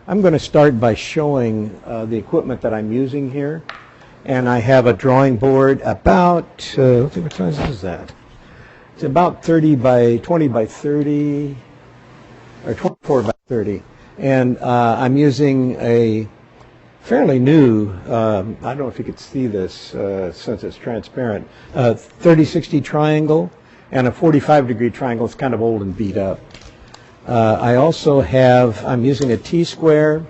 I'm going to start by showing the equipment that I'm using here. And I have a drawing board about, let's see, what size is that? It's about 30 by 20 by 30, or 24 by 30. And I'm using a fairly new, I don't know if you could see this since it's transparent, 30-60 triangle and a 45-degree triangle. It's kind of old and beat up. I also have, I'm using a T-square.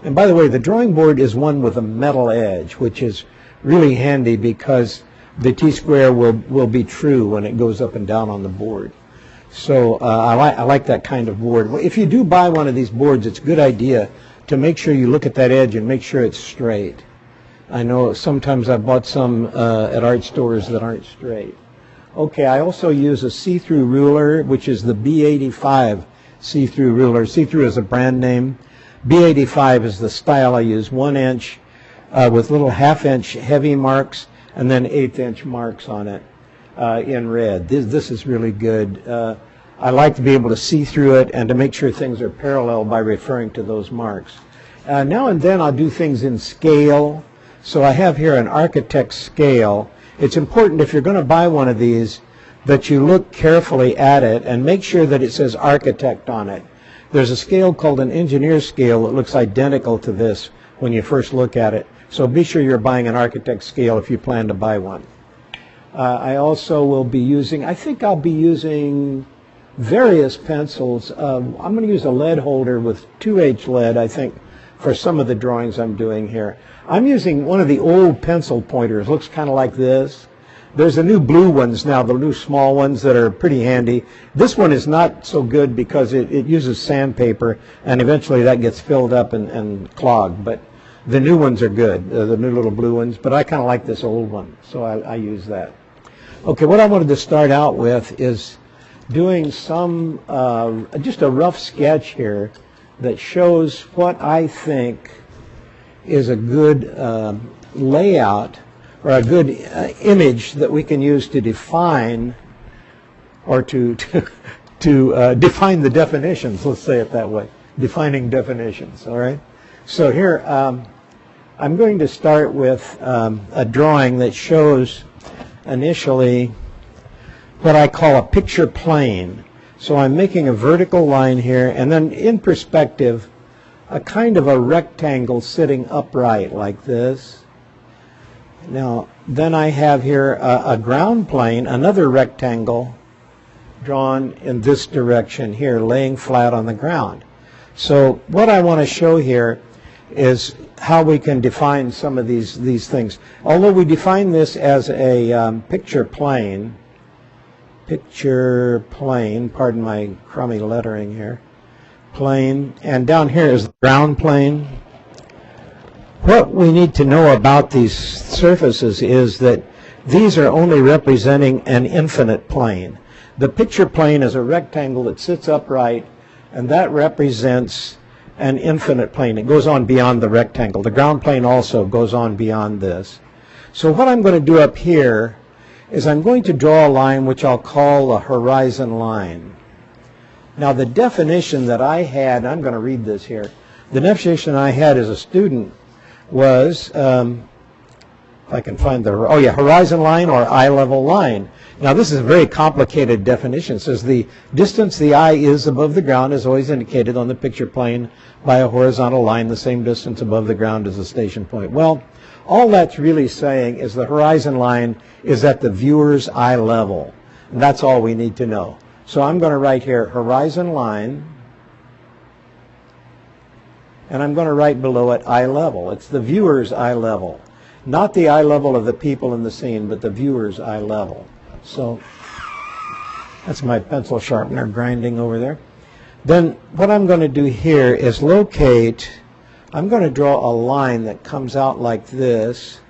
And by the way, the drawing board is one with a metal edge, which is really handy because the T-square will be true when it goes up and down on the board. So I like that kind of board. If you do buy one of these boards, it's a good idea to make sure you look at that edge and make sure it's straight. I know sometimes I've bought some at art stores that aren't straight. Okay, I also use a see-through ruler, which is the B85 see-through ruler. See-through is a brand name. B85 is the style I use, 1 inch with little half-inch heavy marks and then 1/8 inch marks on it in red. This is really good. I like to be able to see through it and to make sure things are parallel by referring to those marks. Now and then I'll do things in scale. So I have here an architect's scale. It's important if you're going to buy one of these that you look carefully at it and make sure that it says architect on it. There's a scale called an engineer's scale that looks identical to this when you first look at it. So be sure you're buying an architect's scale if you plan to buy one. I also will be using, I think I'll be using various pencils. I'm going to use a lead holder with 2H lead, I think, for some of the drawings I'm doing here. I'm using one of the old pencil pointers. Looks kind of like this. There's the new blue ones now, the new small ones that are pretty handy. This one is not so good because it uses sandpaper, and eventually that gets filled up and clogged. But the new ones are good, the new little blue ones. But I kind of like this old one, so I use that. Okay, what I wanted to start out with is doing some, just a rough sketch here that shows what I think is a good layout or a good image that we can use to define or to define the definitions, let's say it that way, defining definitions, all right? So here, I'm going to start with a drawing that shows initially what I call a picture plane. So I'm making a vertical line here, and then in perspective, a kind of a rectangle sitting upright like this. Now, then I have here a ground plane, another rectangle drawn in this direction here, laying flat on the ground. So what I want to show here is how we can define some of these things. Although we define this as a picture plane, pardon my crummy lettering here, plane, and down here is the ground plane. What we need to know about these surfaces is that these are only representing an infinite plane. The picture plane is a rectangle that sits upright, and that represents an infinite plane. It goes on beyond the rectangle. The ground plane also goes on beyond this. So what I'm going to do up here is I'm going to draw a line which I'll call a horizon line. Now the definition that I had, I'm going to read this here, the definition I had as a student was, if I can find the, oh yeah, horizon line or eye level line. Now this is a very complicated definition. It says the distance the eye is above the ground is always indicated on the picture plane by a horizontal line the same distance above the ground as the station point. Well, all that's really saying is the horizon line is at the viewer's eye level. And that's all we need to know. So I'm going to write here horizon line, and I'm going to write below it eye level. It's the viewer's eye level. Not the eye level of the people in the scene, but the viewer's eye level. So that's my pencil sharpener grinding over there. Then what I'm going to do here is locate, I'm going to draw a line that comes out like this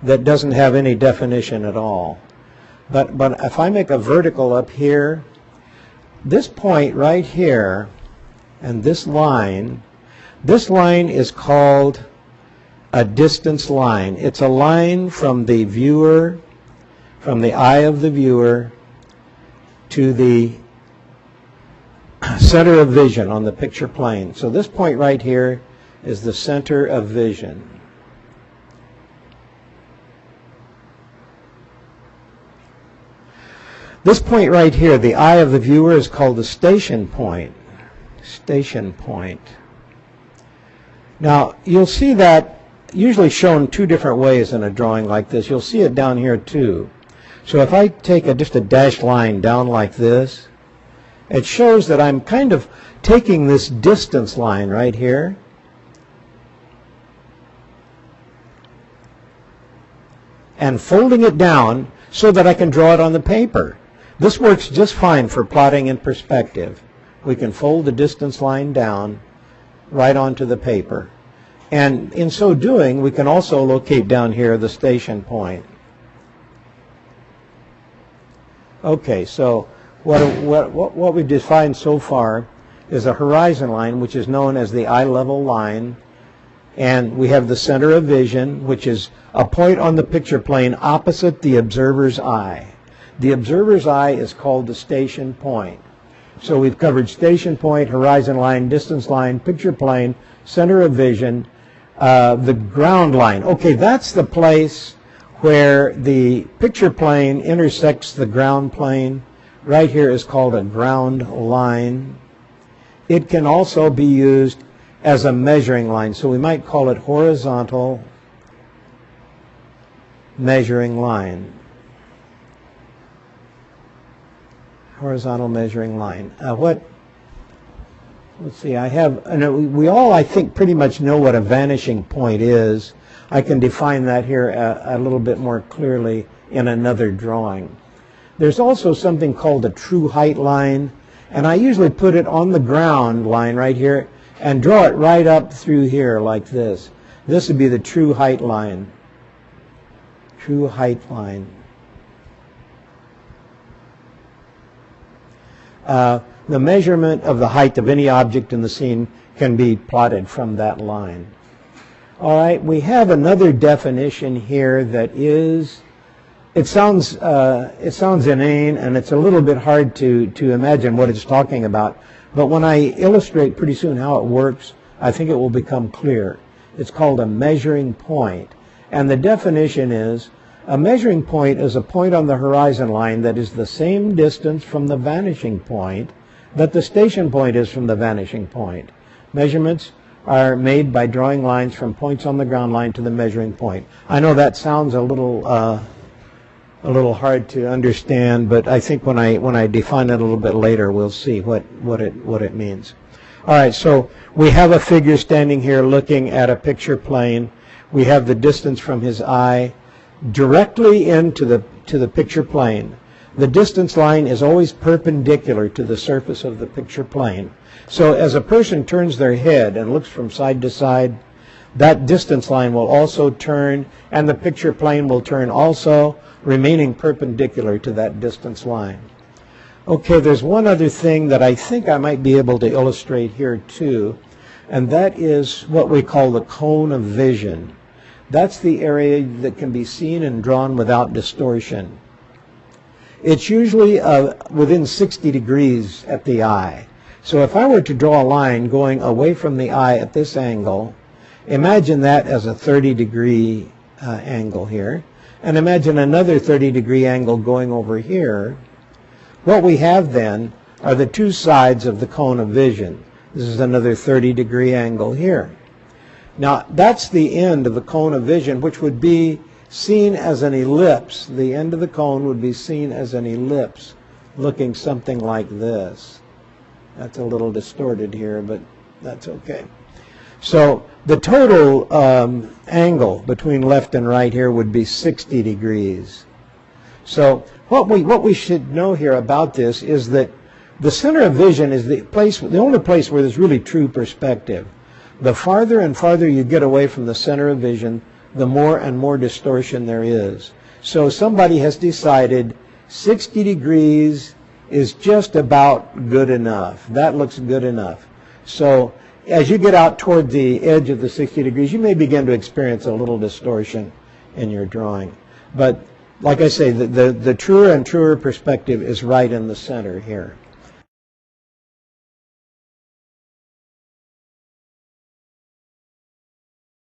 that doesn't have any definition at all. But if I make a vertical up here, this point right here and this line is called a distance line. It's a line from the viewer, from the eye of the viewer to the center of vision on the picture plane. So this point right here is the center of vision. This point right here, the eye of the viewer, is called the station point. Station point. Now, you'll see that usually shown two different ways in a drawing like this. You'll see it down here too. So if I take just a dashed line down like this, it shows that I'm kind of taking this distance line right here and folding it down so that I can draw it on the paper. This works just fine for plotting in perspective. We can fold the distance line down right onto the paper. And in so doing, we can also locate down here the station point. Okay, so what we've defined so far is a horizon line, which is known as the eye level line. And we have the center of vision, which is a point on the picture plane opposite the observer's eye. The observer's eye is called the station point. So we've covered station point, horizon line, distance line, picture plane, center of vision, the ground line. Okay, that's the place where the picture plane intersects the ground plane. Right here is called a ground line. It can also be used as a measuring line. So we might call it horizontal measuring line. Horizontal measuring line. Let's see, we all, I think, pretty much know what a vanishing point is. I can define that here a little bit more clearly in another drawing. There's also something called a true height line, and I usually put it on the ground line right here and draw it right up through here like this. This would be the true height line. True height line. The measurement of the height of any object in the scene can be plotted from that line. All right, we have another definition here that is, it sounds inane, and it's a little bit hard to imagine what it's talking about. But when I illustrate pretty soon how it works, I think it will become clear. It's called a measuring point. And the definition is, a measuring point is a point on the horizon line that is the same distance from the vanishing point that the station point is from the vanishing point. Measurements are made by drawing lines from points on the ground line to the measuring point. I know that sounds a little hard to understand, but I think when I define it a little bit later, we'll see what it means. All right, so we have a figure standing here looking at a picture plane. We have the distance from his eye directly into the picture plane. The distance line is always perpendicular to the surface of the picture plane. So as a person turns their head and looks from side to side, that distance line will also turn, and the picture plane will turn also, remaining perpendicular to that distance line. Okay, there's one other thing that I think I might be able to illustrate here too, and that is what we call the cone of vision. That's the area that can be seen and drawn without distortion. It's usually within 60 degrees at the eye. So if I were to draw a line going away from the eye at this angle, imagine that as a 30-degree angle here, and imagine another 30-degree angle going over here. What we have then are the two sides of the cone of vision. This is another 30-degree angle here. Now, that's the end of the cone of vision, which would be seen as an ellipse. The end of the cone would be seen as an ellipse, looking something like this. That's a little distorted here, but that's okay. So the total angle between left and right here would be 60 degrees. So what we should know here about this is that the center of vision is the only place where there's really true perspective. The farther and farther you get away from the center of vision, the more and more distortion there is. So somebody has decided 60 degrees is just about good enough. That looks good enough. So as you get out toward the edge of the 60 degrees, you may begin to experience a little distortion in your drawing. But like I say, the truer and truer perspective is right in the center here.